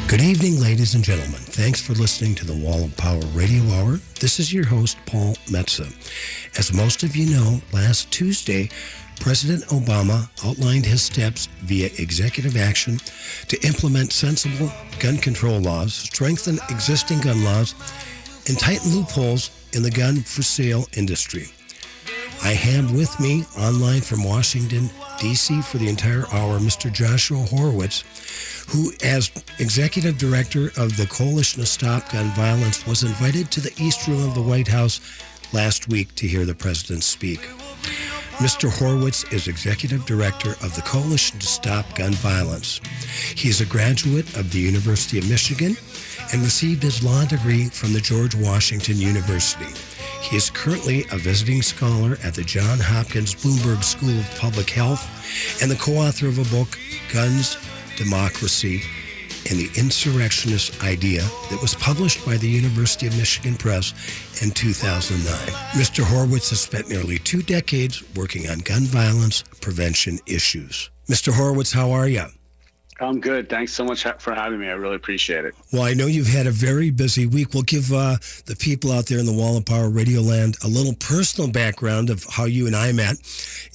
Good evening, ladies and gentlemen. Thanks for listening to the Wall of Power Radio Hour. This is your host, Paul Metza. As most of you know, last Tuesday, President Obama outlined his steps via executive action to implement sensible gun control laws, strengthen existing gun laws, and tighten loopholes in the gun for sale industry. I have with me online from Washington, D.C. for the entire hour, Mr. Joshua Horowitz, who, as Executive Director of the Coalition to Stop Gun Violence, was invited to the East Room of the White House last week to hear the President speak. Mr. Horowitz is Executive Director of the Coalition to Stop Gun Violence. He is a graduate of the University of Michigan and received his law degree from the George Washington University. He is currently a visiting scholar at the Johns Hopkins Bloomberg School of Public Health and the co-author of a book, Guns, Democracy, and the Insurrectionist Idea, that was published by the University of Michigan Press in 2009. Mr. Horowitz has spent nearly 2 decades working on gun violence prevention issues. Mr. Horowitz, how are you? I'm good. Thanks so much for having me. I really appreciate it. Well, I know you've had a very busy week. We'll give the people out there in the Wall of Power Radio land a little personal background of how you and I met.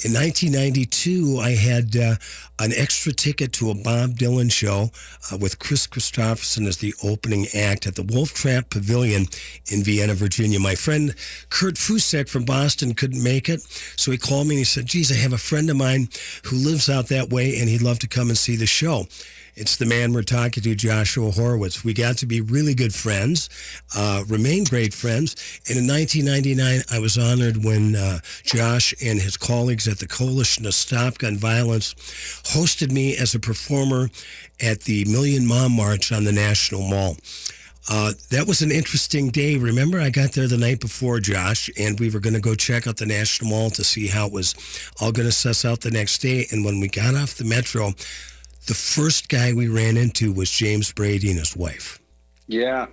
In 1992, I had an extra ticket to a Bob Dylan show with Chris Christopherson as the opening act at the Wolf Trap Pavilion in Vienna, Virginia. My friend Kurt Fusek from Boston couldn't make it, so he called me and he said, geez, I have a friend of mine who lives out that way, and he'd love to come and see the show. It's the man we're talking to, Joshua Horowitz. We got to be really good friends, remain great friends. And in 1999, I was honored when Josh and his colleagues at the Coalition to Stop Gun Violence hosted me as a performer at the Million Mom March on the National Mall. That was an interesting day. Remember, I got there the night before, Josh, and we were going to go check out the National Mall to see how it was all going to suss out the next day. And when we got off the metro, the first guy we ran into was James Brady and his wife. Yeah,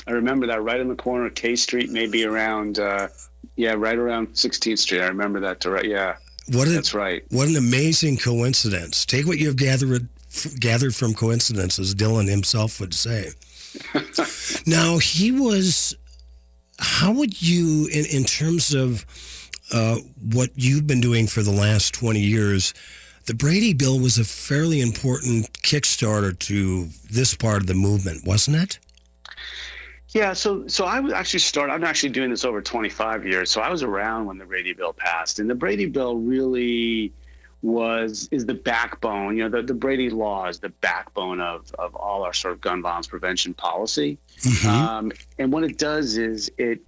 I remember that, right in the corner of K Street, maybe around, right around 16th Street. I remember that, yeah. That's right. What an amazing coincidence. Take what you've gathered from coincidences, Dylan himself would say. Now, how would you, in terms of what you've been doing for the last 20 years, the Brady Bill was a fairly important kickstarter to this part of the movement, wasn't it? Yeah, so I was actually I'm actually doing this over 25 years, so I was around when the Brady Bill passed. And the Brady Bill really is the backbone, the Brady Law is the backbone of all our sort of gun violence prevention policy. Mm-hmm. And what it does is it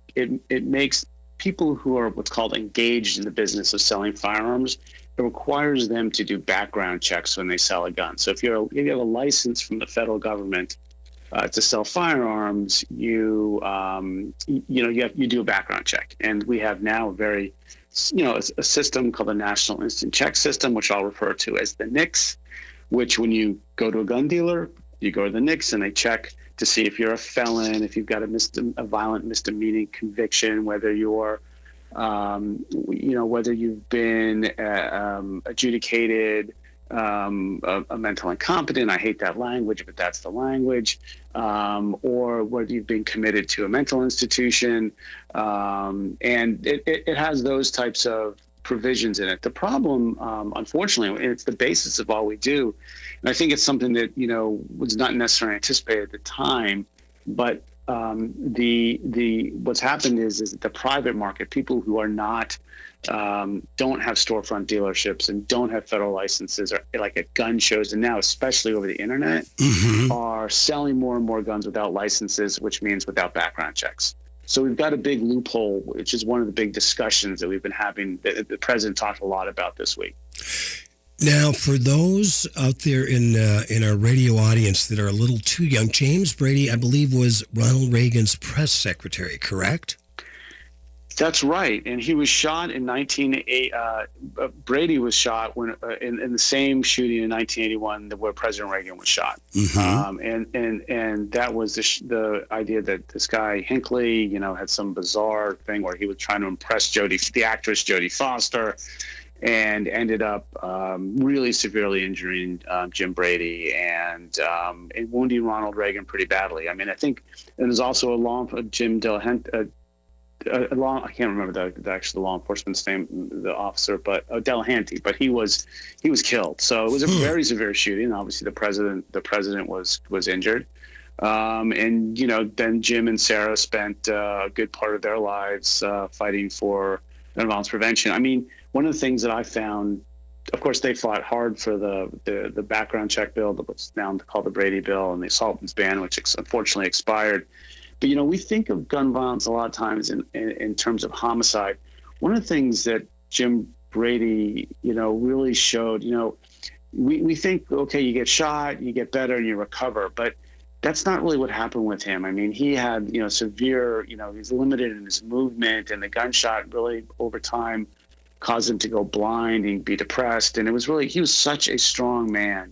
makes people who are what's called engaged in the business of selling firearms, it requires them to do background checks when they sell a gun. So if you have a license from the federal government to sell firearms, you do a background check. And we have now a system called the National Instant Check System, which I'll refer to as the NICS, which when you go to a gun dealer, you go to the NICS and they check to see if you're a felon, if you've got a violent misdemeanor conviction, whether you're whether you've been adjudicated a mental incompetent. I hate that language, but that's the language. Or whether you've been committed to a mental institution. And it has those types of provisions in it. The problem, unfortunately, it's the basis of all we do. And I think it's something that, was not necessarily anticipated at the time, but what's happened is that the private market, people who are not don't have storefront dealerships and don't have federal licenses, or like at gun shows, and now especially over the internet, mm-hmm. are selling more and more guns without licenses, which means without background checks. So we've got a big loophole, which is one of the big discussions that we've been having, that the president talked a lot about this week. Now, for those out there in our radio audience that are a little too young, James Brady, I believe, was Ronald Reagan's press secretary, correct? That's right, and he was shot in 1980. Brady was shot when in the same shooting in 1981 where President Reagan was shot. Mm-hmm. And that was the idea that this guy Hinckley, had some bizarre thing where he was trying to impress the actress Jodie Foster, and ended up really severely injuring Jim Brady and wounding Ronald Reagan pretty badly. I mean, I think, and there's also Jim Delahanty, I can't remember the law enforcement's name, the officer, but Delahanty, but he was killed. So it was a very severe shooting. Obviously, the president was injured. And, then Jim and Sarah spent a good part of their lives fighting for gun violence prevention. I mean, one of the things that I found, of course, they fought hard for the background check bill, what's now called the Brady bill, and the assault weapons ban, which unfortunately expired. But, we think of gun violence a lot of times in terms of homicide. One of the things that Jim Brady, really showed, we think, okay, you get shot, you get better, and you recover, but that's not really what happened with him. I mean, he had, severe, he's limited in his movement, and the gunshot really over time caused him to go blind and be depressed. And it was really, he was such a strong man,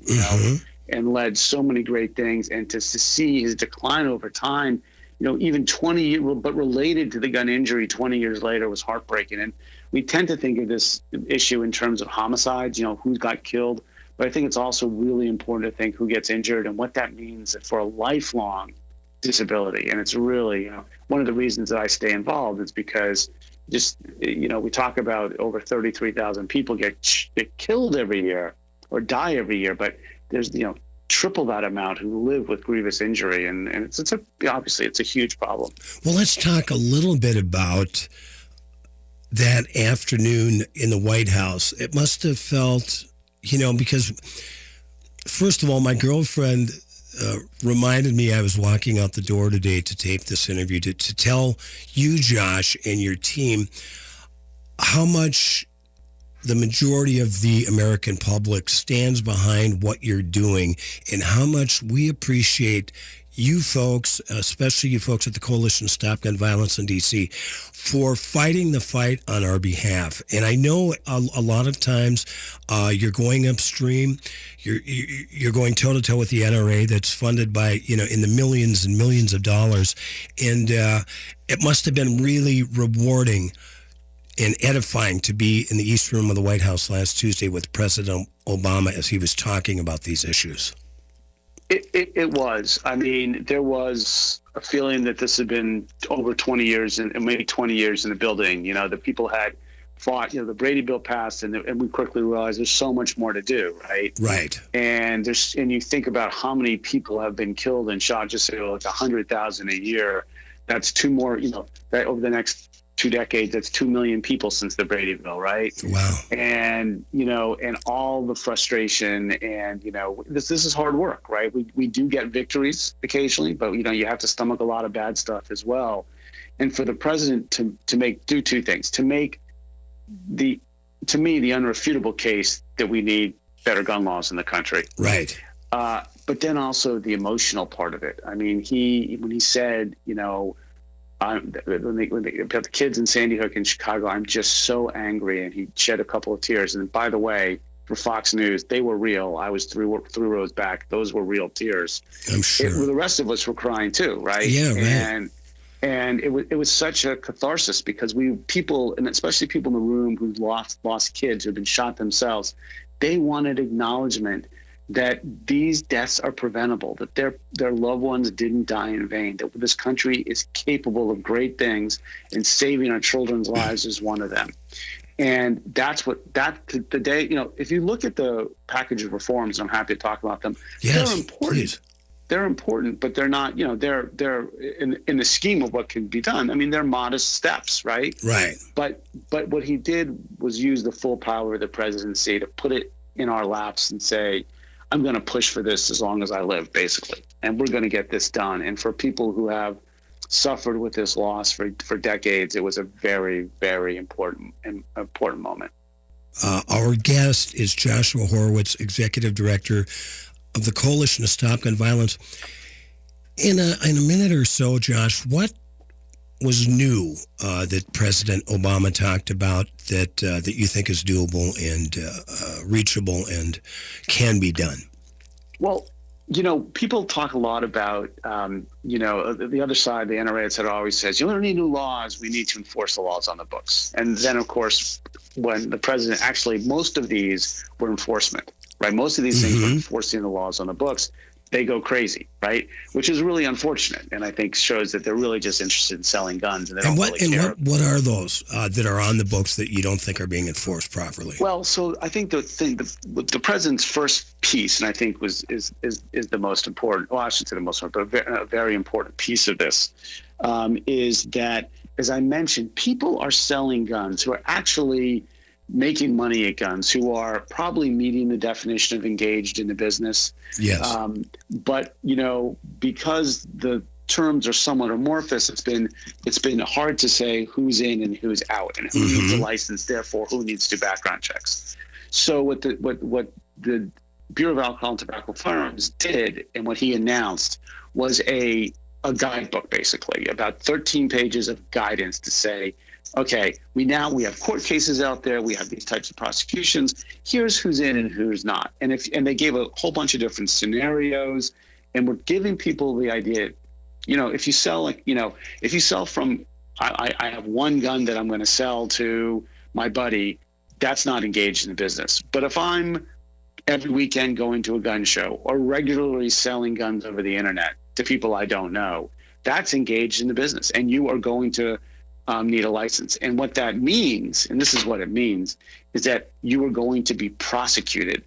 and led so many great things. And to see his decline over time, even 20 years, but related to the gun injury 20 years later, was heartbreaking. And we tend to think of this issue in terms of homicides, who got killed. But I think it's also really important to think who gets injured and what that means for a lifelong disability. And it's really, one of the reasons that I stay involved is because we talk about over 33,000 people get killed every year or die every year, but there's, triple that amount who live with grievous injury. And obviously it's a huge problem. Well, let's talk a little bit about that afternoon in the White House. It must have felt, because first of all, my girlfriend reminded me I was walking out the door today to tape this interview to tell you, Josh, and your team how much the majority of the American public stands behind what you're doing and how much we appreciate you folks, especially you folks at the Coalition Stop Gun Violence in D.C., for fighting the fight on our behalf. And I know a lot of times you're going upstream, you're going toe-to-toe with the NRA that's funded by, in the millions and millions of dollars. And it must have been really rewarding and edifying to be in the East Room of the White House last Tuesday with President Obama as he was talking about these issues. It was. I mean, there was a feeling that this had been over 20 years and maybe 20 years in the building. The people had fought, the Brady bill passed, and we quickly realized there's so much more to do, right? Right. And you think about how many people have been killed and shot, just say like 100,000 a year. That's two more, that over the next 2 decades, that's 2 million people since the Brady bill, right? Wow. And, and all the frustration and, this is hard work, right? We do get victories occasionally, but, you have to stomach a lot of bad stuff as well. And for the president to do two things, to make the unrefutable case that we need better gun laws in the country. Right. But then also the emotional part of it. I mean, when he said, when they got the kids in Sandy Hook in Chicago, I'm just so angry, and he shed a couple of tears. And by the way, for Fox News, they were real. I was three rows back; those were real tears. I'm sure. The rest of us were crying too, right? Yeah, right. And it was such a catharsis because people, and especially people in the room who lost kids who've been shot themselves, they wanted acknowledgement that these deaths are preventable, that their loved ones didn't die in vain, that this country is capable of great things, and saving our children's lives is one of them. And that's the day, if you look at the package of reforms, and I'm happy to talk about them, yes, they're important. Please. They're important, but they're not, they're in the scheme of what can be done. I mean, they're modest steps, right? Right. But what he did was use the full power of the presidency to put it in our laps and say, I'm going to push for this as long as I live, basically. And we're going to get this done. And for people who have suffered with this loss for decades, it was a very, very important moment. Our guest is Joshua Horowitz, Executive Director of the Coalition to Stop Gun Violence. In a minute or so, Josh, what was new that President Obama talked about that you think is doable and reachable and can be done? Well, people talk a lot about, the other side, the NRA, always says, you don't need new laws. We need to enforce the laws on the books. And then, of course, when the president actually, most of these were enforcement, right? Most of these things were enforcing the laws on the books. They go crazy, right? Which is really unfortunate, and I think shows that they're really just interested in selling guns, and they don't really care. What are those that are on the books that you don't think are being enforced properly? Well, so I think the president's first piece, and I think is the most important. Well, I should say the most important, but a very important piece of this is that, as I mentioned, people are selling guns who are actually making money at guns, who are probably meeting the definition of engaged in the business. Yes. But, because the terms are somewhat amorphous, it's been hard to say who's in and who's out, and who needs a license, therefore who needs to do background checks. So what the Bureau of Alcohol and Tobacco Firearms did, and what he announced, was a guidebook, basically, about 13 pages of guidance to say, okay, we have court cases out there. We have these types of prosecutions. Here's who's in and who's not. And they gave a whole bunch of different scenarios, and we're giving people the idea, if you sell from, I have one gun that I'm going to sell to my buddy, that's not engaged in the business. But if I'm every weekend going to a gun show or regularly selling guns over the internet to people I don't know, that's engaged in the business, and you are going to need a license. And what that means, and this is what it means, is that you are going to be prosecuted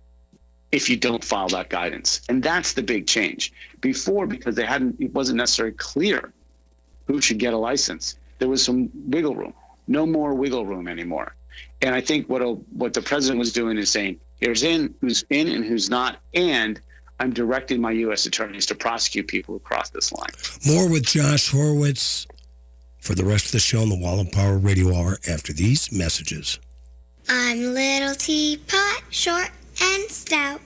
if you don't follow that guidance. And that's the big change. Before, because it wasn't necessarily clear who should get a license, there was some wiggle room. No more wiggle room anymore. And I think what the president was doing is saying, here's who's in and who's not, and I'm directing my U.S. attorneys to prosecute people who cross this line. More with Josh Horowitz for the rest of the show on the Wall of Power Radio Hour after these messages. I'm little teapot, short and stout.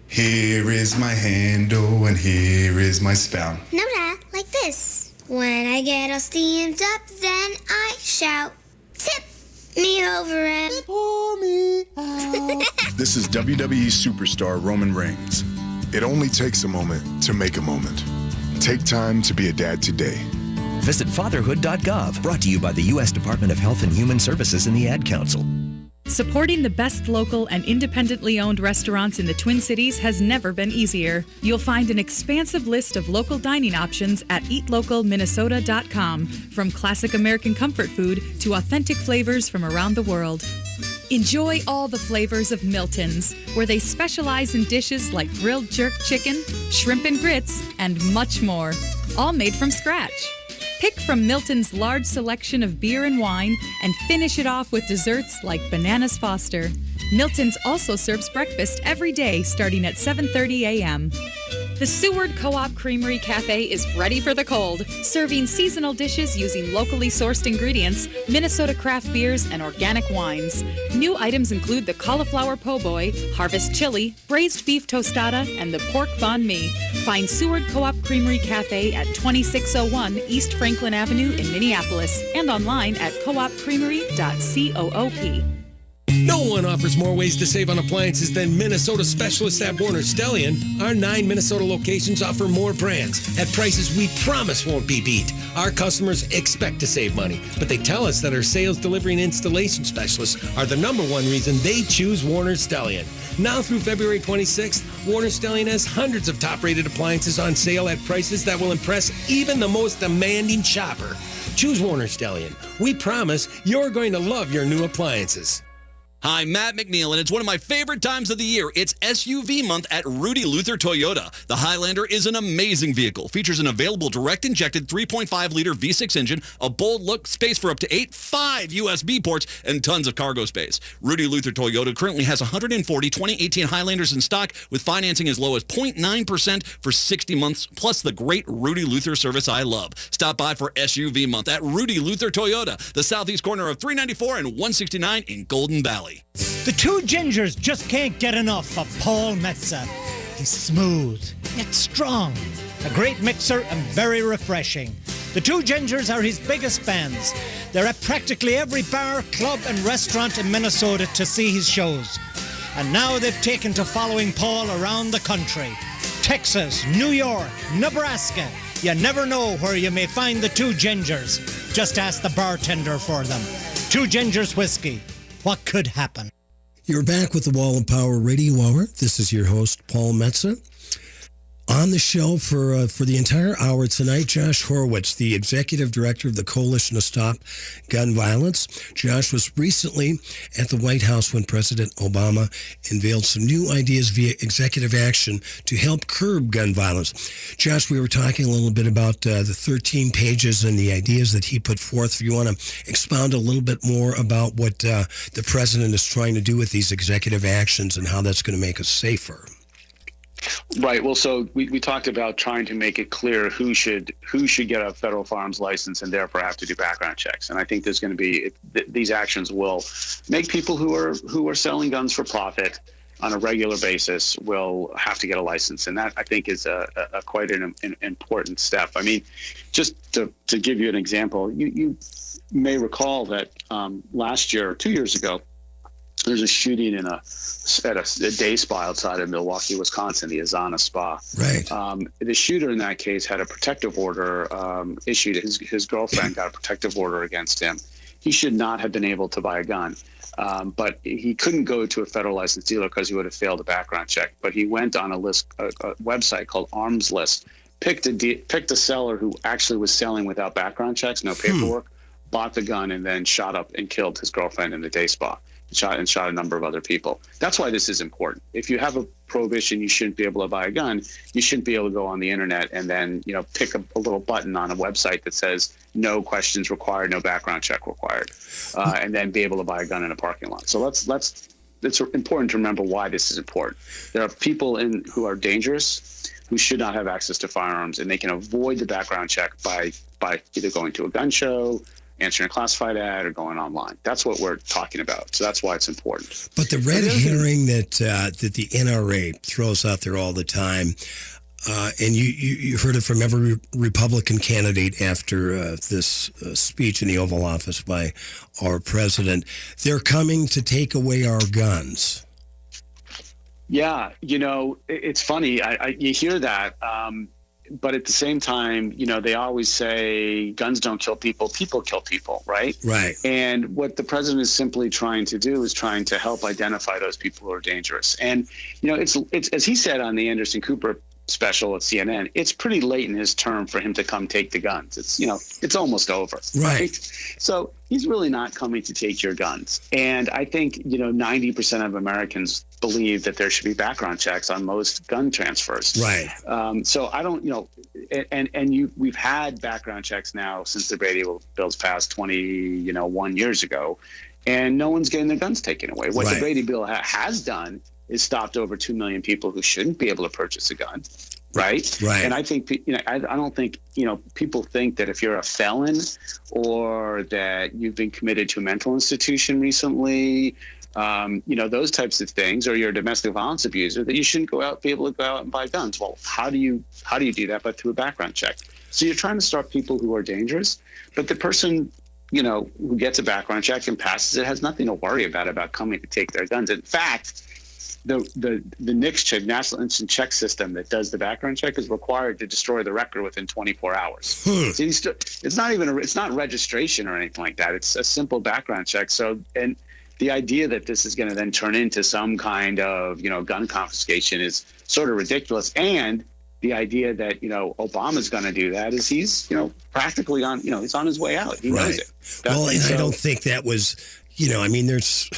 Here is my handle and here is my spout. No, Dad, like this. When I get all steamed up, then I shout, tip me over and pour me out. This is WWE superstar Roman Reigns. It only takes a moment to make a moment. Take time to be a dad today. Visit fatherhood.gov, brought to you by the U.S. Department of Health and Human Services and the Ad Council. Supporting the best local and independently owned restaurants in the Twin Cities has never been easier. You'll find an expansive list of local dining options at eatlocalminnesota.com, from classic American comfort food to authentic flavors from around the world. Enjoy all the flavors of Milton's, where they specialize in dishes like grilled jerk chicken, shrimp and grits, and much more, all made from scratch. Pick from Milton's large selection of beer and wine and finish it off with desserts like Bananas Foster. Milton's also serves breakfast every day starting at 7:30 a.m. The Seward Co-op Creamery Cafe is ready for the cold, serving seasonal dishes using locally sourced ingredients, Minnesota craft beers, and organic wines. New items include the cauliflower po' boy, harvest chili, braised beef tostada, and the pork banh mi. Find Seward Co-op Creamery Cafe at 2601 East Franklin Avenue in Minneapolis and online at coopcreamery.coop. No one offers more ways to save on appliances than Minnesota specialists at Warner Stellian. Our 9 Minnesota locations offer more brands at prices we promise won't be beat. Our customers expect to save money, but they tell us that our sales, delivery, and installation specialists are the number one reason they choose Warner Stellian. Now through February 26th, Warner Stellian has hundreds of top-rated appliances on sale at prices that will impress even the most demanding shopper. Choose Warner Stellian. We promise you're going to love your new appliances. Hi, Matt McNeil, and it's one of my favorite times of the year. It's SUV month at Rudy Luther Toyota. The Highlander is an amazing vehicle. Features an available direct-injected 3.5-liter V6 engine, a bold look, space for up to 5 USB ports, and tons of cargo space. Rudy Luther Toyota currently has 140 2018 Highlanders in stock, with financing as low as 0.9% for 60 months, plus the great Rudy Luther service I love. Stop by for SUV month at Rudy Luther Toyota, the southeast corner of 394 and 169 in Golden Valley. The two gingers just can't get enough of Paul Metza. He's smooth, yet strong, a great mixer and very refreshing. The two gingers are his biggest fans. They're at practically every bar, club and restaurant in Minnesota to see his shows. And now they've taken to following Paul around the country. Texas, New York, Nebraska. You never know where you may find the two gingers. Just ask the bartender for them. Two Gingers Whiskey. what could happen. You're back with the Wall of Power Radio Hour. This is your host, Paul Metza. On the show for the entire hour tonight, Josh Horowitz, the executive director of the Coalition to Stop Gun Violence. Josh was recently at the White House when President Obama unveiled some new ideas via executive action to help curb gun violence. Josh, we were talking a little bit about the 13 pages and the ideas that he put forth. If you want to expound a little bit more about what the president is trying to do with these executive actions and how that's going to make us safer. Right. Well, so we talked about trying to make it clear who should get a federal firearms license and therefore have to do background checks. And I think there's going to be these actions will make people who are selling guns for profit on a regular basis will have to get a license. And that, I think, is a quite an important step. I mean, just to give you an example, you may recall that last year or 2 years ago, there's a shooting at a day spa outside of Milwaukee, Wisconsin, the Azana Spa. Right. The shooter in that case had a protective order issued. His girlfriend got a protective order against him. He should not have been able to buy a gun, but he couldn't go to a federal licensed dealer because he would have failed a background check. But he went on a website called Arms List, picked a seller who actually was selling without background checks, no paperwork, bought the gun, and then shot up and killed his girlfriend in the day spa. Shot a number of other people. That's why this is important. If you have a prohibition, you shouldn't be able to buy a gun. You shouldn't be able to go on the internet and then, pick a little button on a website that says no questions required, no background check required, and then be able to buy a gun in a parking lot. So it's important to remember why this is important. There are people who are dangerous, who should not have access to firearms, and they can avoid the background check by either going to a gun show, answering a classified ad, or going online. That's what we're talking about. So that's why it's important. But the red herring that the NRA throws out there all the time, and you heard it from every Republican candidate after this speech in the Oval Office by our president, they're coming to take away our guns. Yeah, it's funny. You hear that. But at the same time, they always say guns don't kill people, people kill people, right? Right. And what the president is simply trying to do is trying to help identify those people who are dangerous. And, it's as he said on the Anderson Cooper special at CNN, it's pretty late in his term for him to come take the guns. It's almost over. Right. So he's really not coming to take your guns. And I think, 90% of Americans believe that there should be background checks on most gun transfers. Right. So I don't, we've had background checks now since the Brady bills passed 21 years ago, and no one's getting their guns taken away. What the Brady bill has done is stopped over 2 million people who shouldn't be able to purchase a gun. Right. Right. And I think, I don't think, people think that if you're a felon or that you've been committed to a mental institution recently, those types of things, or you're a domestic violence abuser, that you shouldn't be able to go out and buy guns. Well, how do you do that? But through a background check. So you're trying to stop people who are dangerous, but the person, who gets a background check and passes it has nothing to worry about coming to take their guns. In fact, the NICS check, National Instant Check System, that does the background check is required to destroy the record within 24 hours. So it's not registration or anything like that. It's a simple background check. So, and the idea that this is going to then turn into some kind of, gun confiscation is sort of ridiculous. And the idea that, Obama's going to do that is he's, practically on, he's on his way out. He knows it. I don't think that was, there's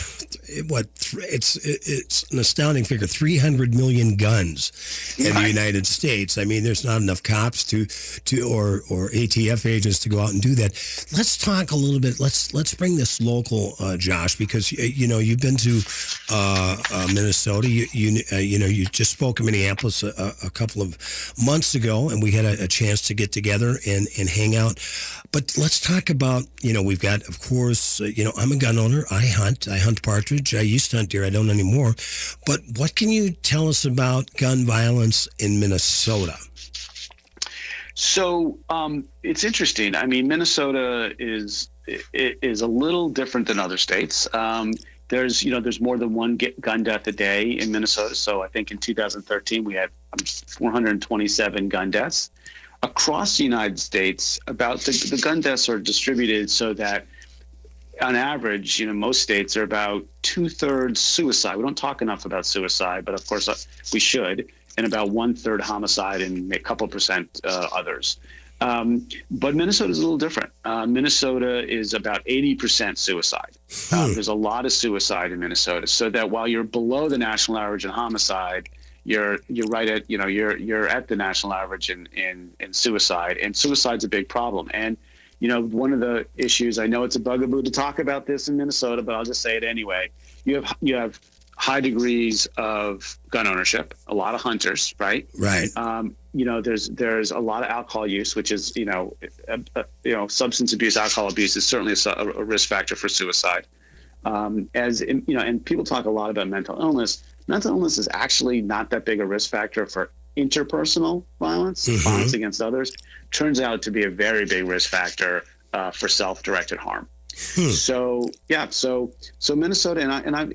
it's an astounding figure, 300 million guns in the United States. There's not enough cops to or ATF agents to go out and do that. Let's talk a little bit. Let's bring this local, Josh, because you've been to Minnesota. You just spoke in Minneapolis a couple of months ago, and we had a chance to get together and hang out. But let's talk about, we've got, of course, I'm a gun owner. I hunt partridge. I used to hunt deer. I don't anymore. But what can you tell us about gun violence in Minnesota? So it's interesting. Minnesota is a little different than other states. There's more than one gun death a day in Minnesota. So I think in 2013 we had 427 gun deaths. Across the United States, about the gun deaths are distributed so that on average, most states are about 2/3 suicide. We don't talk enough about suicide, but of course we should, and about 1/3 homicide and a couple percent others. But Minnesota is a little different. Minnesota is about 80% suicide. There's a lot of suicide in Minnesota, so that while you're below the national average in homicide, you're right at you're at the national average in suicide, and suicide's a big problem. And one of the issues, I know it's a bugaboo to talk about this in Minnesota, but I'll just say it anyway. You have high degrees of gun ownership, a lot of hunters, right? Right. There's a lot of alcohol use, which is substance abuse, alcohol abuse is certainly a risk factor for suicide. And people talk a lot about mental illness. Mental illness is actually not that big a risk factor for interpersonal violence, violence against others. Turns out to be a very big risk factor for self-directed harm. So Minnesota, and I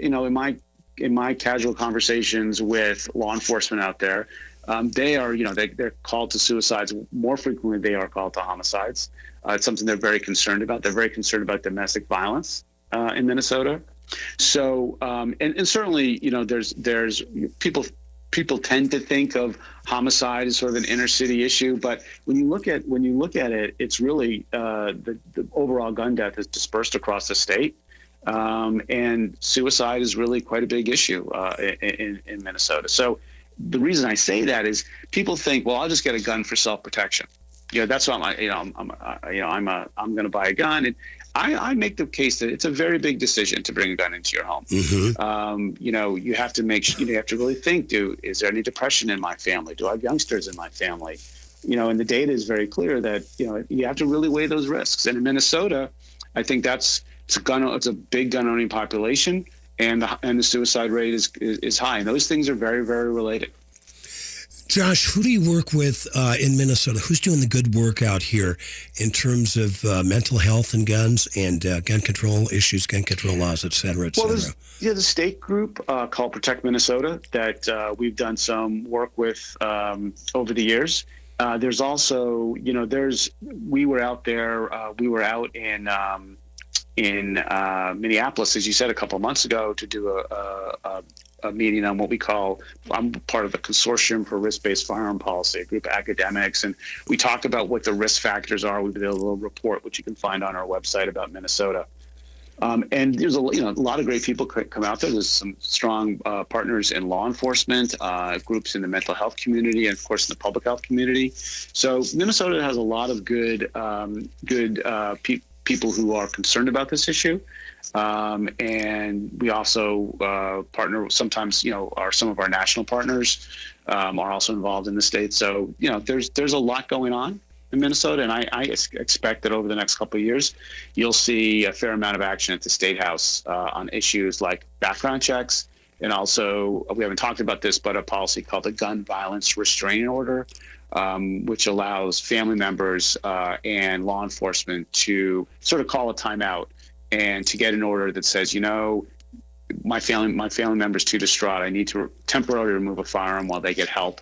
in my casual conversations with law enforcement out there, they are they're called to suicides more frequently than they are called to homicides. It's something they're very concerned about. They're very concerned about domestic violence in Minnesota. So and certainly there's people tend to think of homicide as sort of an inner city issue, but when you look at it, it's really the overall gun death is dispersed across the state, and suicide is really quite a big issue in Minnesota. So the reason I say that is people think, well, I'll just get a gun for self-protection. That's what I'm going to buy a gun, and I make the case that it's a very big decision to bring a gun into your home. You have to you have to really think, is there any depression in my family? Do I have youngsters in my family? And the data is very clear that, you have to really weigh those risks. And in Minnesota, I think it's a big gun owning population, and the suicide rate is high. And those things are very, very related. Josh, who do you work with in Minnesota? Who's doing the good work out here in terms of mental health and guns and gun control issues, gun control laws, et cetera, et cetera? Well, there's a state group called Protect Minnesota that we've done some work with over the years. There's also, we were out in Minneapolis, as you said, a couple of months ago to do a meeting on what I'm part of the Consortium for Risk-Based Firearm Policy, a group of academics, and we talked about what the risk factors are. We did a little report, which you can find on our website about Minnesota. And there's a lot of great people come out there. There's some strong partners in law enforcement, groups in the mental health community, and of course in the public health community. So Minnesota has a lot of good people who are concerned about this issue. And we also partner sometimes, some of our national partners are also involved in the state. So, there's a lot going on in Minnesota, and I expect that over the next couple of years, you'll see a fair amount of action at the State House on issues like background checks. And also, we haven't talked about this, but a policy called the Gun Violence Restraining Order, which allows family members and law enforcement to sort of call a timeout and to get an order that says, my family member's too distraught. I need to temporarily remove a firearm while they get help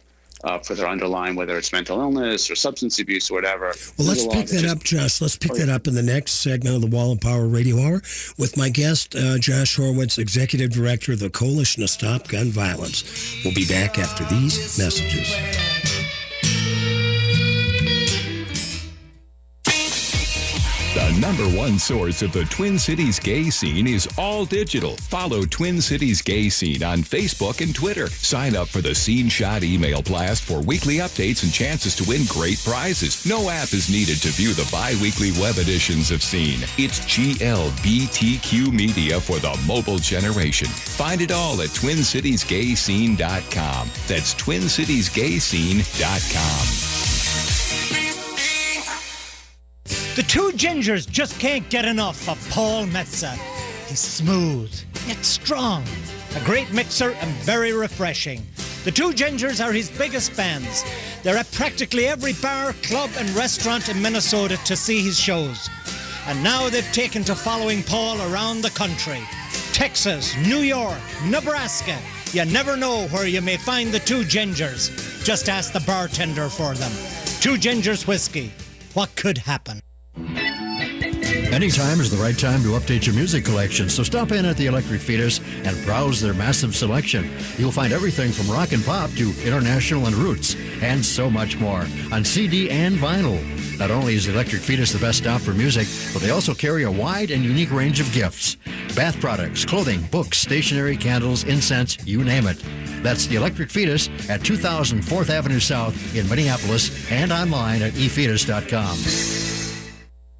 for their underlying, whether it's mental illness or substance abuse or whatever. Well, let's pick that up, Josh. Let's pick that up in the next segment of the Wall of Power Radio Hour with my guest, Josh Horowitz, Executive Director of the Coalition to Stop Gun Violence. We'll be back after these messages. The number one source of the Twin Cities gay scene is all digital. Follow Twin Cities Gay Scene on Facebook and Twitter. Sign up for the Scene Shot email blast for weekly updates and chances to win great prizes. No app is needed to view the bi-weekly web editions of Scene. It's GLBTQ media for the mobile generation. Find it all at TwinCitiesGayScene.com. That's TwinCitiesGayScene.com. The two gingers just can't get enough of Paul Metza. He's smooth, yet strong, a great mixer and very refreshing. The two gingers are his biggest fans. They're at practically every bar, club, and restaurant in Minnesota to see his shows. And now they've taken to following Paul around the country. Texas, New York, Nebraska. You never know where you may find the two gingers. Just ask the bartender for them. Two Gingers Whiskey. What could happen? Anytime is the right time to update your music collection, so stop in at the Electric Fetus and browse their massive selection. You'll find everything from rock and pop to international and roots, and so much more on CD and vinyl. Not only is Electric Fetus the best stop for music, but they also carry a wide and unique range of gifts. Bath products, clothing, books, stationery, candles, incense, you name it. That's the Electric Fetus at 2000 4th Avenue South in Minneapolis and online at efetus.com.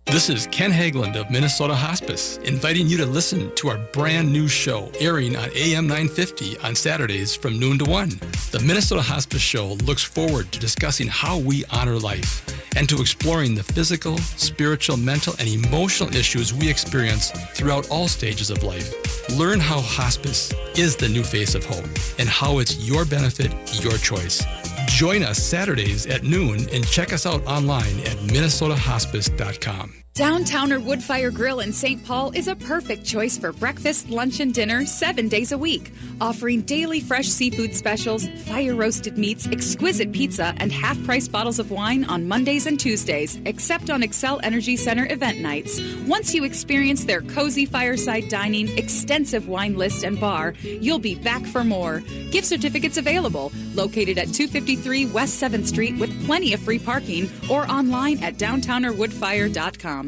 This is Ken Hageland of Minnesota Hospice, inviting you to listen to our brand new show airing on AM 950 on Saturdays from noon to 1. The Minnesota Hospice Show looks forward to discussing how we honor life and to exploring the physical, spiritual, mental, and emotional issues we experience throughout all stages of life. Learn how hospice is the new face of hope and how it's your benefit, your choice. Join us Saturdays at noon and check us out online at minnesotahospice.com. Downtowner Woodfire Grill in St. Paul is a perfect choice for breakfast, lunch, and dinner 7 days a week, offering daily fresh seafood specials, fire-roasted meats, exquisite pizza, and half-price bottles of wine on Mondays and Tuesdays, except on Xcel Energy Center event nights. Once you experience their cozy fireside dining, extensive wine list, and bar, you'll be back for more. Gift certificates available, located at 253 West 7th Street with plenty of free parking, or online at downtownerwoodfire.com.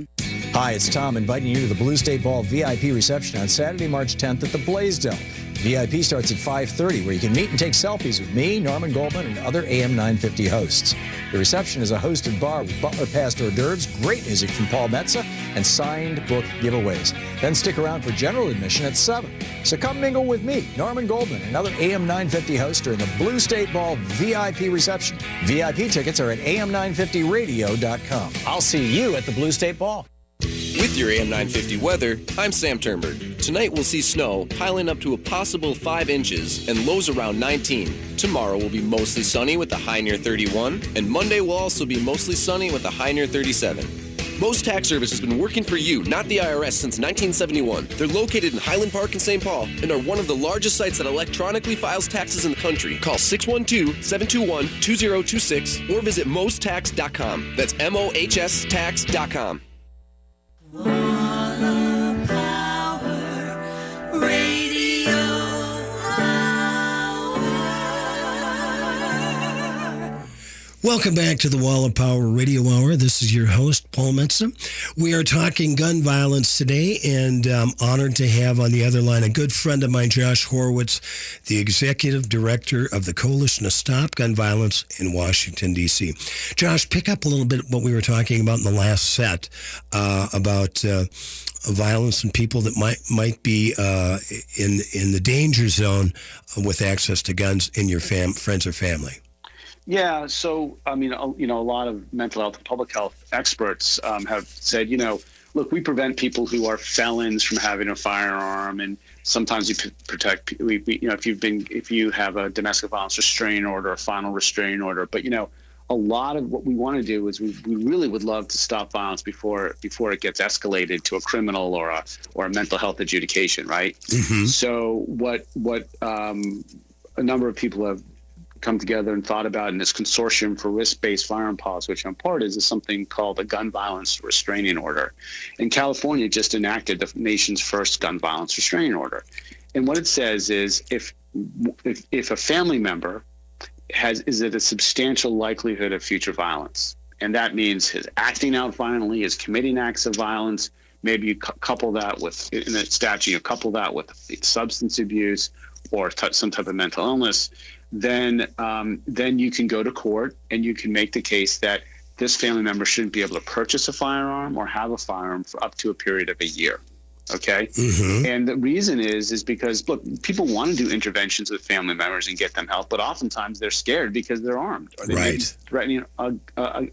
Hi, it's Tom inviting you to the Blue State Ball VIP reception on Saturday, March 10th at the Blaisdell. VIP starts at 5:30, where you can meet and take selfies with me, Norman Goldman, and other AM 950 hosts. The reception is a hosted bar with butler passed hors d'oeuvres, great music from Paul Metza, and signed book giveaways. Then stick around for general admission at 7. So come mingle with me, Norman Goldman, and other AM 950 hosts during the Blue State Ball VIP reception. VIP tickets are at am950radio.com. I'll see you at the Blue State Ball. With your AM 950 weather, I'm Sam Turnberg. Tonight we'll see snow piling up to a possible 5 inches and lows around 19. Tomorrow will be mostly sunny with a high near 31, and Monday will also be mostly sunny with a high near 37. Most Tax Service has been working for you, not the IRS, since 1971. They're located in Highland Park in St. Paul and are one of the largest sites that electronically files taxes in the country. Call 612-721-2026 or visit mohstax.com. That's mohstax.com. Welcome back to the Wall of Power Radio Hour. This is your host, Paul Metza. We are talking gun violence today, and I'm honored to have on the other line a good friend of mine, Josh Horowitz, the executive director of the Coalition to Stop Gun Violence in Washington, D.C. Josh, pick up a little bit what we were talking about in the last set about violence and people that might be in the danger zone with access to guns in your friends or family. Yeah, so, I mean, a lot of mental health and public health experts have said, look, we prevent people who are felons from having a firearm, and sometimes you protect, if you have a domestic violence restraining order, a final restraining order. But, a lot of what we want to do is we really would love to stop violence before it gets escalated to a criminal or a mental health adjudication, right? Mm-hmm. So what a number of people have come together and thought about in this consortium for risk-based firearm policy, which I'm part is something called the Gun Violence Restraining Order. And California just enacted the nation's first gun violence restraining order. And what it says is if a family member is at a substantial likelihood of future violence, and that means his acting out violently, his committing acts of violence, maybe you couple that with, in the statute, you couple that with substance abuse or some type of mental illness, then you can go to court and you can make the case that this family member shouldn't be able to purchase a firearm or have a firearm for up to a period of a year. Okay. Mm-hmm. And the reason is because, look, people want to do interventions with family members and get them help, but oftentimes they're scared because they're armed or they may be threatening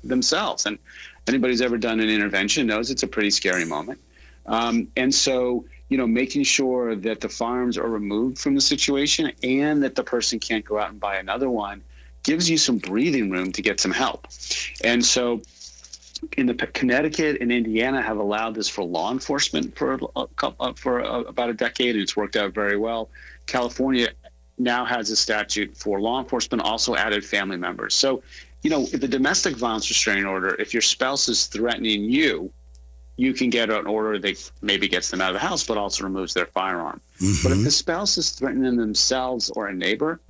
themselves. And anybody who's ever done an intervention knows it's a pretty scary moment. And so, making sure that the firearms are removed from the situation and that the person can't go out and buy another one gives you some breathing room to get some help. And so Connecticut and Indiana have allowed this for law enforcement for about a decade, and it's worked out very well. California now has a statute for law enforcement, also added family members. So, the domestic violence restraining order, if your spouse is threatening you, you can get an order that maybe gets them out of the house, but also removes their firearm. But if the spouse is threatening themselves or a neighbor,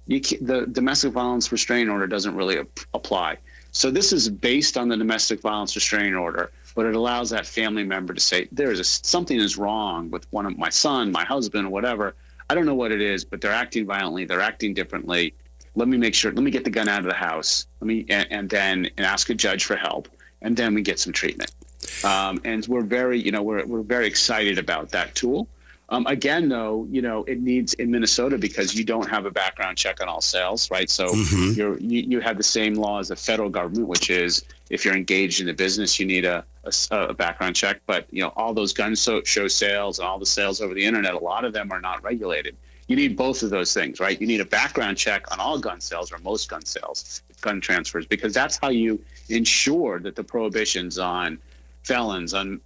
the domestic violence restraining order doesn't really apply. So this is based on the domestic violence restraining order, but it allows that family member to say, something is wrong with one of my son, my husband, or whatever. I don't know what it is, but they're acting violently. They're acting differently. Let me get the gun out of the house. And then ask a judge for help. And then we get some treatment. And we're very, we're very excited about that tool. Again, though, it needs in Minnesota because you don't have a background check on all sales, right? So you have the same law as the federal government, which is if you're engaged in the business, you need a background check. But all those gun show sales and all the sales over the internet, a lot of them are not regulated. You need both of those things, right? You need a background check on all gun sales or most gun sales, gun transfers, because that's how you ensure that the prohibitions on felons, on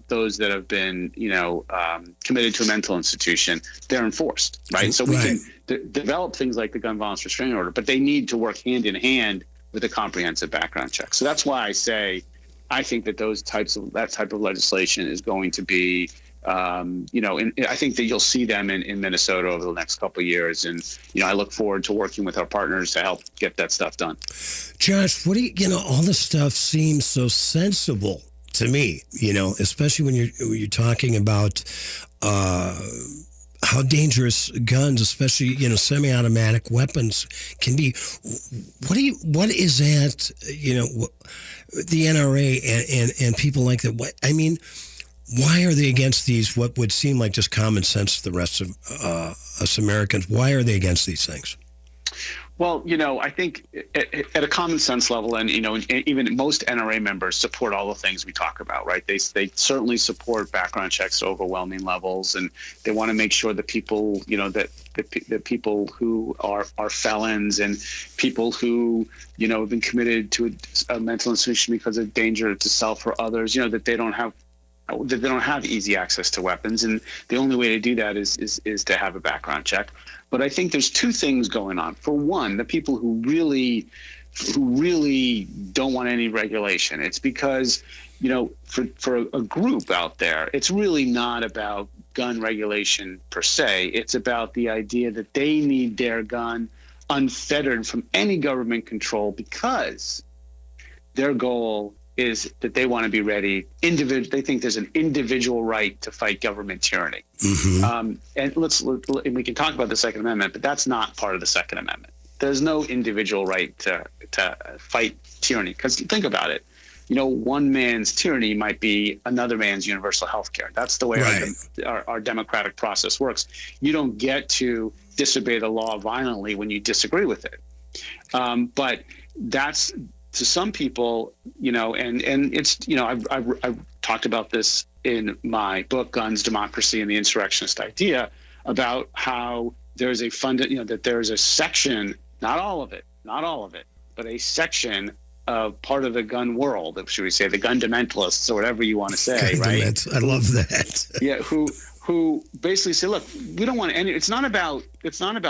those that have been, committed to a mental institution, they're enforced, right? So we can develop things like the gun violence restraining order, but they need to work hand in hand with a comprehensive background check. So that's why I think that that type of legislation is going to be, and I think that you'll see them in Minnesota over the next couple of years. And, I look forward to working with our partners to help get that stuff done. Josh, all this stuff seems so sensible to me, especially when you're talking about how dangerous guns, especially, semi-automatic weapons can be. What is that, the NRA and people like that? Why are they against these, what would seem like just common sense to the rest of us Americans? Why are they against these things? Well, I think at a common sense level, and, even most NRA members support all the things we talk about, right? They certainly support background checks to overwhelming levels, and they want to make sure that people, that people who are felons and people who, have been committed to a mental institution because of danger to self or others, that they don't have easy access to weapons, and the only way to do that is to have a background check. But I think there's two things going on. For one, the people who really don't want any regulation, it's because, for a group out there, it's really not about gun regulation per se. It's about the idea that they need their gun unfettered from any government control because their goal is that they want to be ready. They think there's an individual right to fight government tyranny. And we can talk about the Second Amendment, but that's not part of the Second Amendment. There's no individual right to fight tyranny. Because think about it, one man's tyranny might be another man's universal health care. That's the way our democratic process works. You don't get to disobey the law violently when you disagree with it. But that's, to some people, and it's, I've talked about this in my book, Guns, Democracy, and the Insurrectionist Idea, about how there's that there's a section, not all of it, but a section of part of the gun world, should we say, the gundamentalists or whatever you want to say, right? I love that. Yeah, who basically say, look, we don't want any. It's not about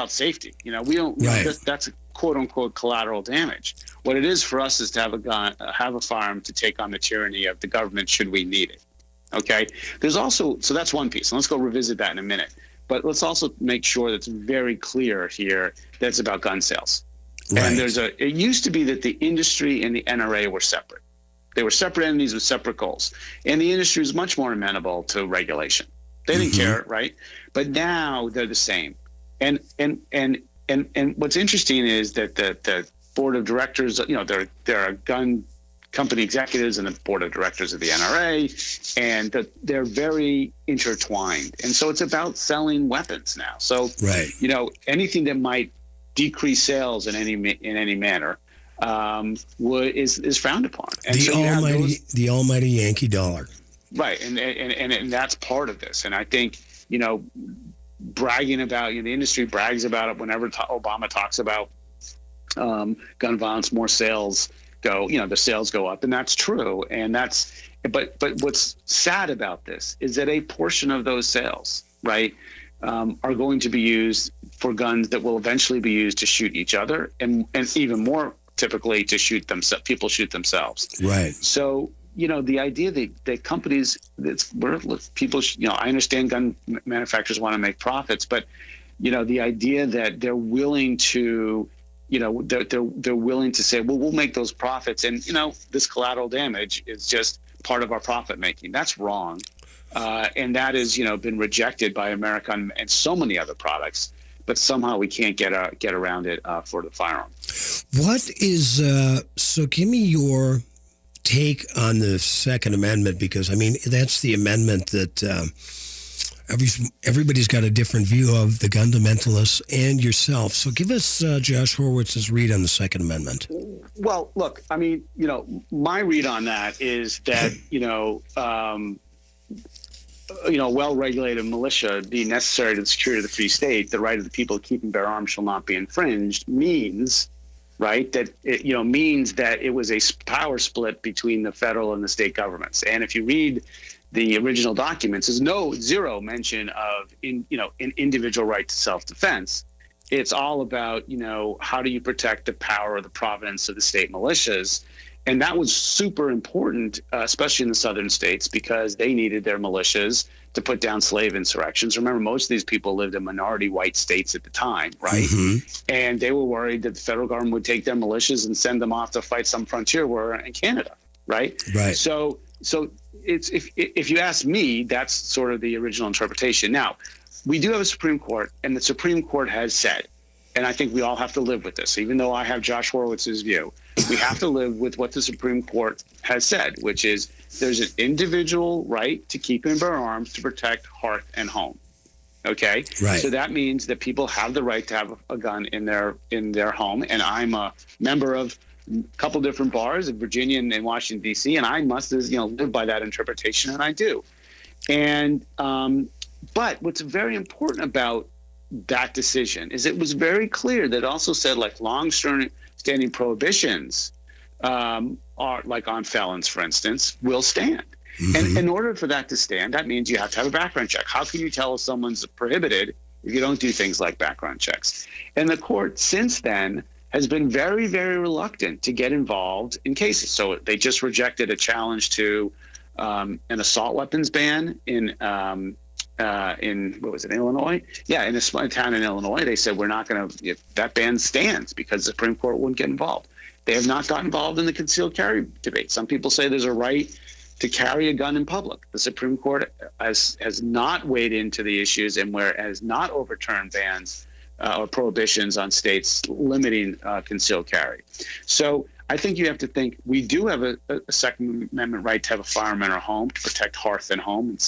safety. We don't. That's quote unquote collateral damage. What it is for us is to have a gun, have a firearm to take on the tyranny of the government should we need it. Okay. There's also, so that's one piece. And let's go revisit that in a minute. But let's also make sure that's very clear here that it's about gun sales. Right. And it used to be that the industry and the NRA were separate. They were separate entities with separate goals. And the industry is much more amenable to regulation. They didn't care, right? But now they're the same. And what's interesting is that the board of directors, there are gun company executives and the board of directors of the NRA, and they're very intertwined. And so it's about selling weapons now. So, anything that might decrease sales in any manner is frowned upon. And the almighty Yankee dollar. Right, and that's part of this. And I think, bragging about, the industry brags about it whenever Obama talks about gun violence, more sales go, the sales go up, and that's true. And but what's sad about this is that a portion of those sales, right, are going to be used for guns that will eventually be used to shoot each other, and even more typically to shoot themselves. People shoot themselves. Right. So, the idea that companies, people, I understand gun manufacturers want to make profits, but, the idea that they're willing to, they're willing to say, well, we'll make those profits. And, this collateral damage is just part of our profit making. That's wrong. And that has, been rejected by America and so many other products. But somehow we can't get around it for the firearm. What is, so give me your take on the Second Amendment, because, that's the amendment that everybody's got a different view of, the fundamentalists and yourself. So give us Josh Horowitz's read on the Second Amendment. Well, look, my read on that is that, well-regulated militia being necessary to the security of the free state, the right of the people to keep and bear arms shall not be infringed, means, right, that means that it was a power split between the federal and the state governments. And if you read the original documents, there's zero mention of an individual right to self-defense. It's all about, how do you protect the power or the providence of the state militias. And that was super important, especially in the southern states, because they needed their militias to put down slave insurrections. Remember, most of these people lived in minority white states at the time, right? Mm-hmm. And they were worried that the federal government would take their militias and send them off to fight some frontier war in Canada, right? Right. So it's if you ask me, that's sort of the original interpretation. Now, we do have a Supreme Court, and the Supreme Court has said, and I think we all have to live with this, even though I have Josh Horowitz's view, we have to live with what the Supreme Court has said, which is there's an individual right to keep and bear arms to protect hearth and home. Okay? Right. So that means that people have the right to have a gun in their home. And I'm a member of a couple different bars in Virginia and in Washington, D.C., and I must live by that interpretation, and I do. And but what's very important about that decision is it was very clear that it also said long-standing prohibitions are, like on felons, for instance, will stand. Mm-hmm. And in order for that to stand, that means you have to have a background check. How can you tell if someone's prohibited if you don't do things like background checks? And the court since then has been very, very reluctant to get involved in cases. So they just rejected a challenge to an assault weapons ban in what was it, Illinois? Yeah, in a small town in Illinois, they said we're not going to, that ban stands because the Supreme Court wouldn't get involved. They have not got involved in the concealed carry debate. Some people say there's a right to carry a gun in public. The Supreme Court has not weighed into the issues and has not overturned bans or prohibitions on states limiting concealed carry. So I think you have to think we do have a Second Amendment right to have a firearm in our home to protect hearth and home and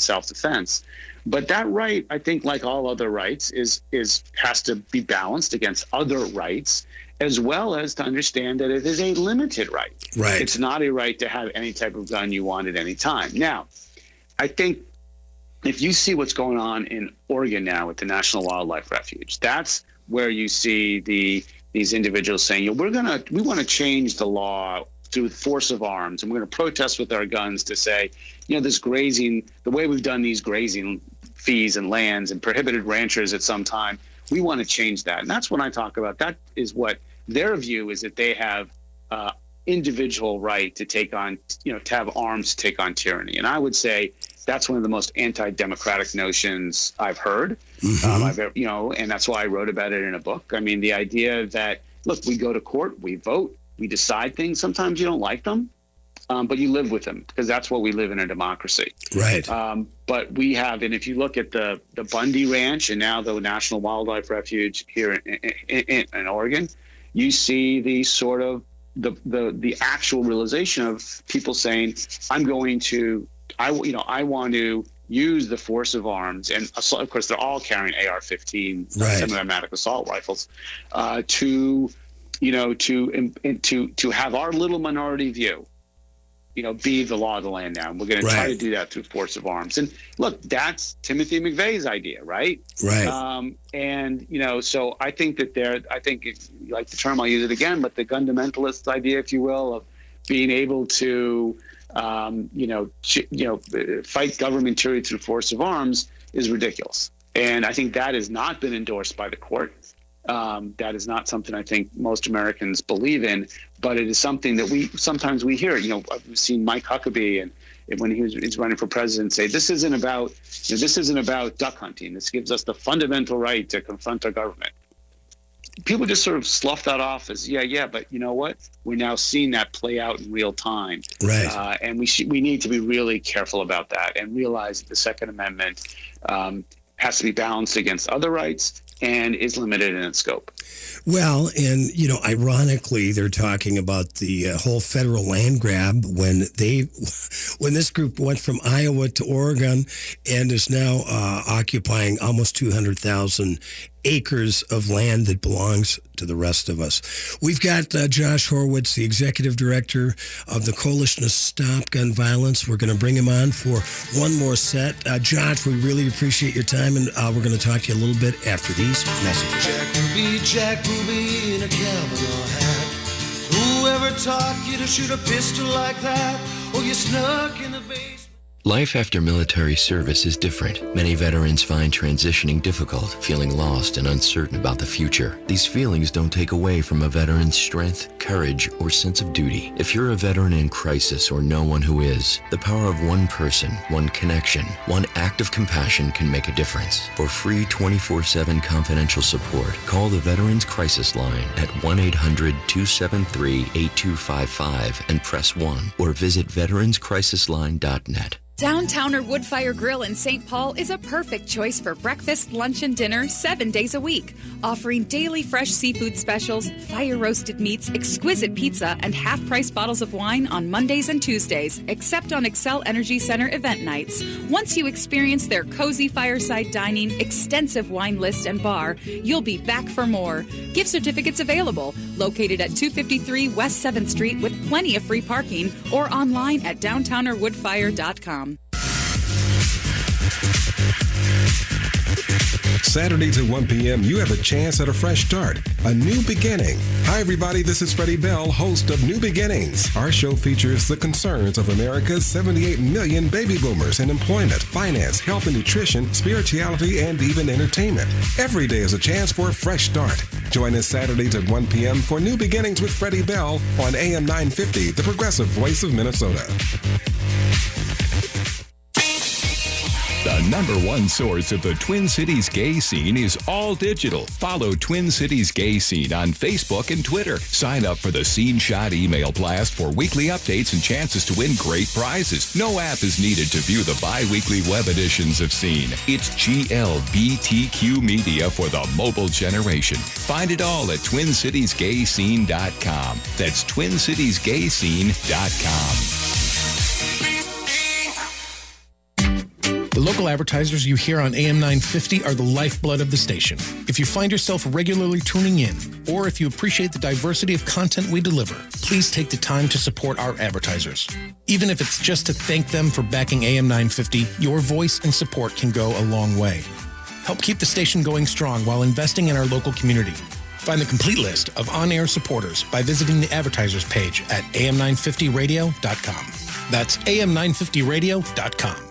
self-defense. But that right, I think, like all other rights, has to be balanced against other rights, as well as to understand that it is a limited right. Right. It's not a right to have any type of gun you want at any time. Now, I think if you see what's going on in Oregon now with the National Wildlife Refuge, that's where you see these individuals saying, we want to change the law through force of arms, and we're going to protest with our guns to say, this grazing, the way we've done these grazing fees and lands and prohibited ranchers at some time, we want to change that. And that's when I talk about, that is what their view is, that they have individual right to take on, to have arms to take on tyranny. And I would say that's one of the most anti-democratic notions I've heard. Mm-hmm. And that's why I wrote about it in a book. I mean, the idea that, look, we go to court, we vote, we decide things. Sometimes you don't like them, but you live with them because that's what we live in a democracy. Right. But we have, and if you look at the Bundy Ranch and now the National Wildlife Refuge here in Oregon, you see the sort of the actual realization of people saying, I want to use the force of arms, and of course they're all carrying AR-15 semi-automatic assault rifles, to have our little minority view, be the law of the land now. And we're going to try to do that through force of arms. And look, that's Timothy McVeigh's idea, right? Right. So I think that I think, if you like the term, I'll use it again, but the fundamentalist idea, if you will, of being able to fight government tyranny through force of arms is ridiculous. And I think that has not been endorsed by the court. That is not something I think most Americans believe in, but it is something that sometimes we hear. I've seen Mike Huckabee and when he's running for president say, this isn't about duck hunting. This gives us the fundamental right to confront our government. People just sort of slough that off as, but you know what? We're now seeing that play out in real time. Right. And we need to be really careful about that and realize that the Second Amendment has to be balanced against other rights and is limited in its scope. Well, and, ironically, they're talking about the whole federal land grab when this group went from Iowa to Oregon and is now occupying almost 200,000 acres of land that belongs to the rest of us. We've got Josh Horowitz, the executive director of the Coalition to Stop Gun Violence. We're going to bring him on for one more set. Josh, we really appreciate your time, and we're going to talk to you a little bit after these messages. Jack Ruby in a Kavanaugh hat. Whoever taught you to shoot a pistol like that? Oh, you snuck in the basement. Life after military service is different. Many veterans find transitioning difficult, feeling lost and uncertain about the future. These feelings don't take away from a veteran's strength, courage, or sense of duty. If you're a veteran in crisis or know one who is, the power of one person, one connection, one act of compassion can make a difference. For free 24/7 confidential support, call the Veterans Crisis Line at 1-800-273-8255 and press 1 or visit veteranscrisisline.net. Downtowner Woodfire Grill in St. Paul is a perfect choice for breakfast, lunch, and dinner 7 days a week, offering daily fresh seafood specials, fire-roasted meats, exquisite pizza, and half-price bottles of wine on Mondays and Tuesdays, except on Xcel Energy Center event nights. Once you experience their cozy fireside dining, extensive wine list, and bar, you'll be back for more. Gift certificates available, located at 253 West 7th Street with plenty of free parking, or online at downtownerwoodfire.com. Saturdays at 1 p.m., you have a chance at a fresh start, a new beginning. Hi, everybody. This is Freddie Bell, host of New Beginnings. Our show features the concerns of America's 78 million baby boomers in employment, finance, health and nutrition, spirituality, and even entertainment. Every day is a chance for a fresh start. Join us Saturdays at 1 p.m. for New Beginnings with Freddie Bell on AM 950, the progressive voice of Minnesota. The number one source of the Twin Cities gay scene is all digital. Follow Twin Cities Gay Scene on Facebook and Twitter. Sign up for the Scene Shot email blast for weekly updates and chances to win great prizes. No app is needed to view the bi-weekly web editions of Scene. It's GLBTQ media for the mobile generation. Find it all at TwinCitiesGayScene.com. That's TwinCitiesGayScene.com. The local advertisers you hear on AM 950 are the lifeblood of the station. If you find yourself regularly tuning in, or if you appreciate the diversity of content we deliver, please take the time to support our advertisers. Even if it's just to thank them for backing AM 950, your voice and support can go a long way. Help keep the station going strong while investing in our local community. Find the complete list of on-air supporters by visiting the advertisers page at am950radio.com. That's am950radio.com.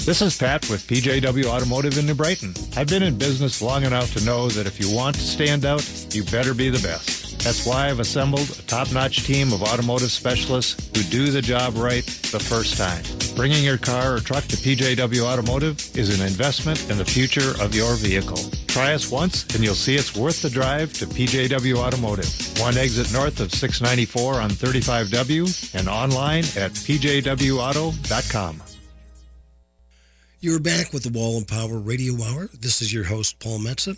This is Pat with PJW Automotive in New Brighton. I've been in business long enough to know that if you want to stand out, you better be the best. That's why I've assembled a top-notch team of automotive specialists who do the job right the first time. Bringing your car or truck to PJW Automotive is an investment in the future of your vehicle. Try us once and you'll see it's worth the drive to PJW Automotive. One exit north of 694 on 35W and online at pjwauto.com. You're back with the Wall and Power Radio Hour. This is your host, Paul Metza.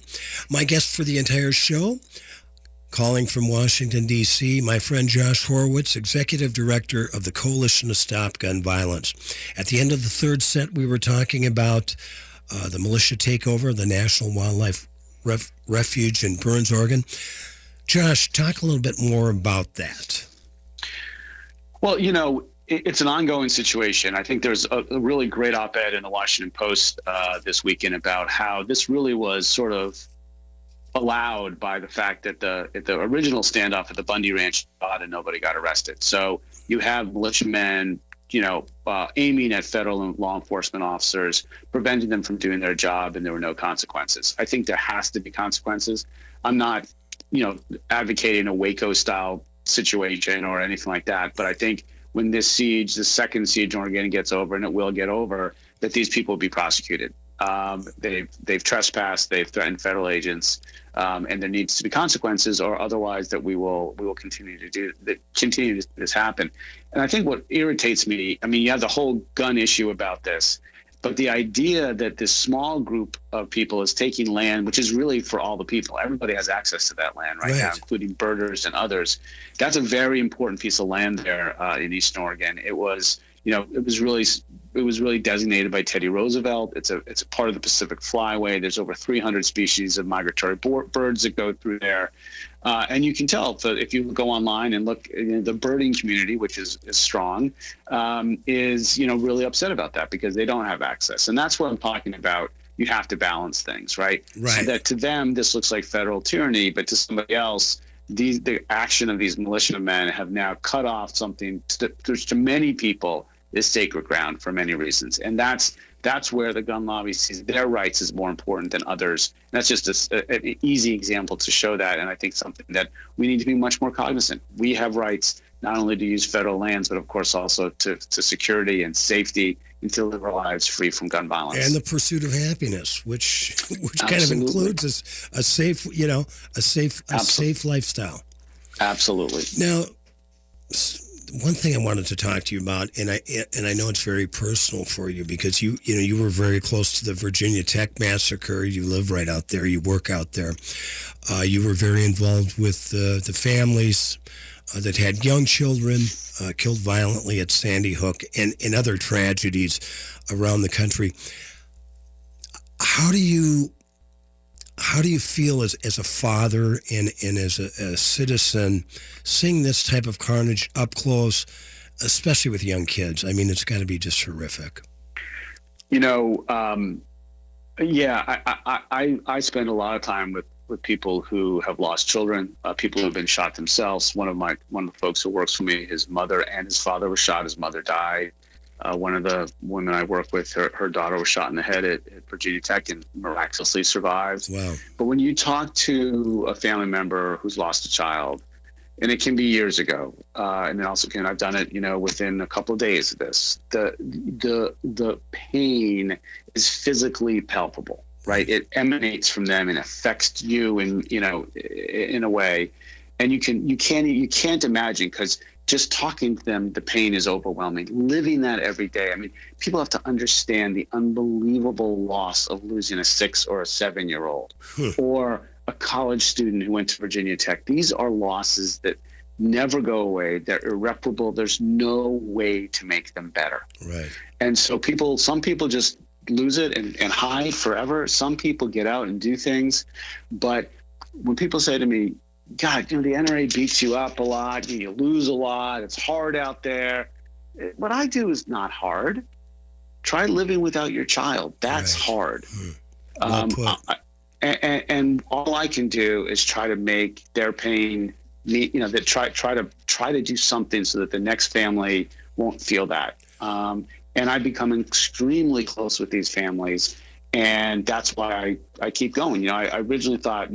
My guest for the entire show, calling from Washington, D.C., my friend Josh Horowitz, Executive Director of the Coalition to Stop Gun Violence. At the end of the third set, we were talking about the militia takeover of the National Wildlife Refuge in Burns, Oregon. Josh, talk a little bit more about that. Well, it's an ongoing situation. I think there's a really great op-ed in the Washington Post this weekend about how this really was sort of allowed by the fact that the original standoff at the Bundy Ranch fought and nobody got arrested. So you have militiamen aiming at federal and law enforcement officers, preventing them from doing their job, and there were no consequences. I think there has to be consequences. I'm not, advocating a Waco-style situation or anything like that, but I think when this second siege in Oregon gets over, and it will get over, that these people will be prosecuted. They've trespassed, they've threatened federal agents, and there needs to be consequences, or otherwise that we will continue to this happen. And I think what irritates me, you have the whole gun issue about this, but the idea that this small group of people is taking land, which is really for all the people, everybody has access to that land right now, including birders and others. That's a very important piece of land there in Eastern Oregon. It was really designated by Teddy Roosevelt. It's a part of the Pacific Flyway. There's over 300 species of migratory birds that go through there. And you can tell if you go online and look, the birding community, which is strong, is really upset about that because they don't have access. And that's what I'm talking about. You have to balance things, right? So that to them, this looks like federal tyranny, but to somebody else, the action of these militiamen have now cut off something to many people is sacred ground for many reasons. And that's where the gun lobby sees their rights as more important than others. And that's just an easy example to show that. And I think something that we need to be much more cognizant. We have rights not only to use federal lands, but of course also to security and safety and to live our lives free from gun violence. And the pursuit of happiness, which kind of includes a safe lifestyle. Absolutely. Now, one thing I wanted to talk to you about, and I know it's very personal for you because you were very close to the Virginia Tech massacre. You live right out there. You work out there. You were very involved with the families that had young children killed violently at Sandy Hook and other tragedies around the country. How do you feel as a father and as a citizen seeing this type of carnage up close, especially with young kids? It's got to be just horrific. I spend a lot of time with people who have lost children, people who have been shot themselves. One of the folks who works for me, his mother and his father were shot. His mother died. One of the women I work with, her daughter was shot in the head at Virginia Tech and miraculously survived. Wow. But when you talk to a family member who's lost a child, and it can be years ago, and it also I've done it, within a couple of days of this, the pain is physically palpable, right? It emanates from them and affects you in a way, and you can't imagine, because just talking to them, the pain is overwhelming. Living that every day. People have to understand the unbelievable loss of losing a 6 or a 7-year-old or a college student who went to Virginia Tech. These are losses that never go away. They're irreparable. There's no way to make them better. Right. And so some people just lose it and hide forever. Some people get out and do things. But when people say to me, God, the NRA beats you up a lot, you lose a lot, it's hard out there. What I do is not hard. Try living without your child. That's hard. Well put. And all I can do is try to make their pain, that try to do something so that the next family won't feel that. And I become extremely close with these families. And that's why I keep going. I originally thought,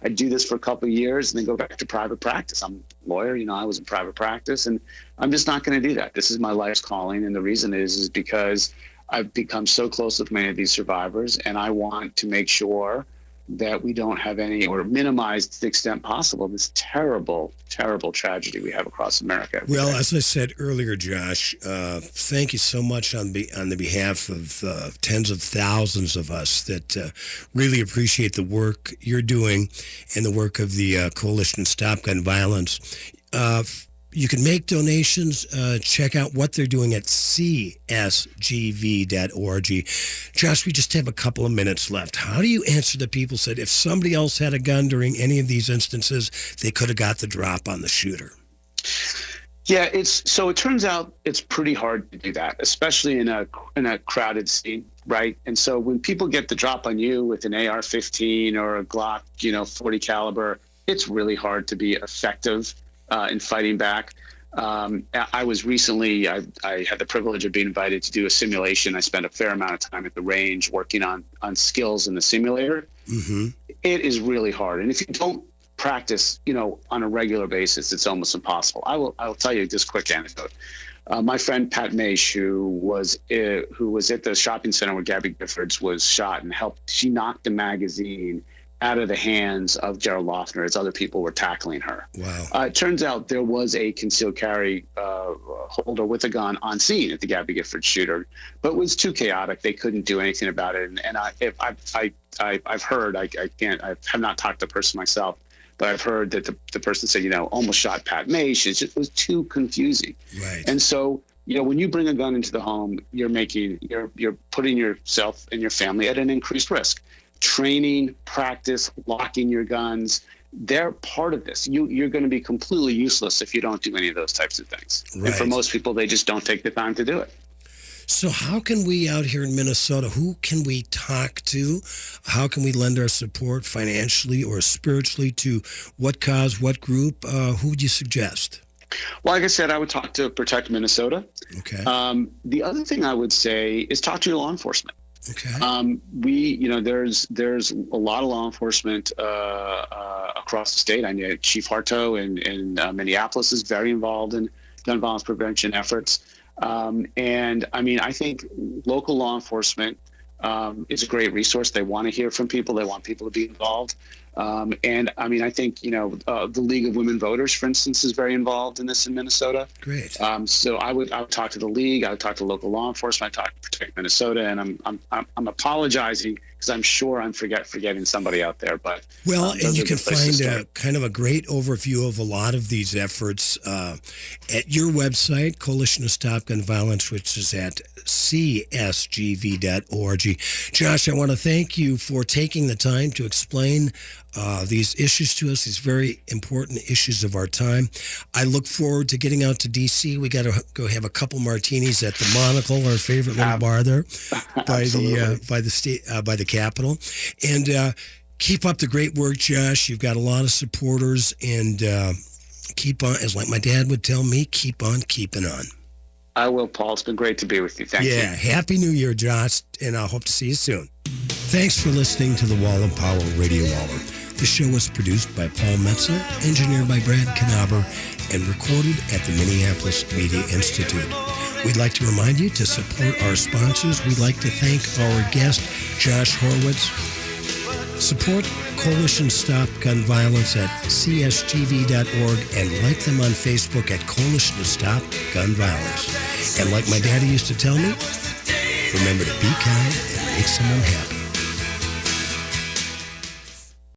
I'd do this for a couple of years and then go back to private practice. I'm a lawyer, I was in private practice, and I'm just not going to do that. This is my life's calling. And the reason is because I've become so close with many of these survivors, and I want to make sure that we don't have any, or minimize to the extent possible, this terrible, terrible tragedy we have across America. Well, as I said earlier, Josh, thank you so much on the behalf of tens of thousands of us that really appreciate the work you're doing and the work of the Coalition Stop Gun Violence. You can make donations. Check out what they're doing at csgv.org. Josh, we just have a couple of minutes left. How do you answer the people said if somebody else had a gun during any of these instances, they could have got the drop on the shooter? Yeah, it turns out it's pretty hard to do that, especially in a crowded scene, right? And so when people get the drop on you with an AR-15 or a Glock, 40 caliber, it's really hard to be effective in fighting back. I was recently, I had the privilege of being invited to do a simulation. I spent a fair amount of time at the range working on skills in the simulator. Mm-hmm. It is really hard. And if you don't practice, on a regular basis, it's almost impossible. I will tell you this quick anecdote. My friend Pat Maish, who was at the shopping center where Gabby Giffords was shot and helped, she knocked the magazine out of the hands of Gerald Loeffner as other people were tackling her. Wow. It turns out there was a concealed carry holder with a gun on scene at the Gabby Giffords shooter, but it was too chaotic. They couldn't do anything about it. And I've heard, I have not talked to the person myself, but I've heard that the person said, almost shot Pat Maish. It was too confusing. Right. And so, when you bring a gun into the home, you're putting yourself and your family at an increased risk. Training, practice, locking your guns, they're part of this. You're going to be completely useless if you don't do any of those types of things. Right. And for most people, they just don't take the time to do it. So how can we out here in Minnesota, who can we talk to? How can we lend our support financially or spiritually to what cause, what group? Who would you suggest? Well, like I said, I would talk to Protect Minnesota. Okay. The other thing I would say is talk to your law enforcement. Okay. There's a lot of law enforcement across the state. I know Chief Harto in Minneapolis is very involved in gun violence prevention efforts. And I think local law enforcement is a great resource. They want to hear from people. They want people to be involved. And I think, the League of Women Voters, for instance, is very involved in this in Minnesota. Great. So I would talk to the League. I would talk to local law enforcement. I talk to Protect Minnesota. And I'm apologizing because I'm sure I'm forgetting somebody out there. But well, and you can find kind of a great overview of a lot of these efforts at your website, Coalition to Stop Gun Violence, which is at csgv.org. Josh, I want to thank you for taking the time to explain these issues to us, these very important issues of our time. I look forward to getting out to D.C. We got to go have a couple martinis at the Monocle, our favorite little bar there, by the Capitol. And keep up the great work, Josh. You've got a lot of supporters, and keep on, as like my dad would tell me, keep on keeping on. I will, Paul. It's been great to be with you. Thank you. Yeah, Happy New Year, Josh, and I hope to see you soon. Thanks for listening to the Wall of Power Radio Hour. The show was produced by Paul Metza, engineered by Brad Knaber, and recorded at the Minneapolis Media Institute. We'd like to remind you to support our sponsors. We'd like to thank our guest, Josh Horowitz. Support Coalition Stop Gun Violence at csgv.org and like them on Facebook at Coalition to Stop Gun Violence. And like my daddy used to tell me, remember to be kind and make someone happy.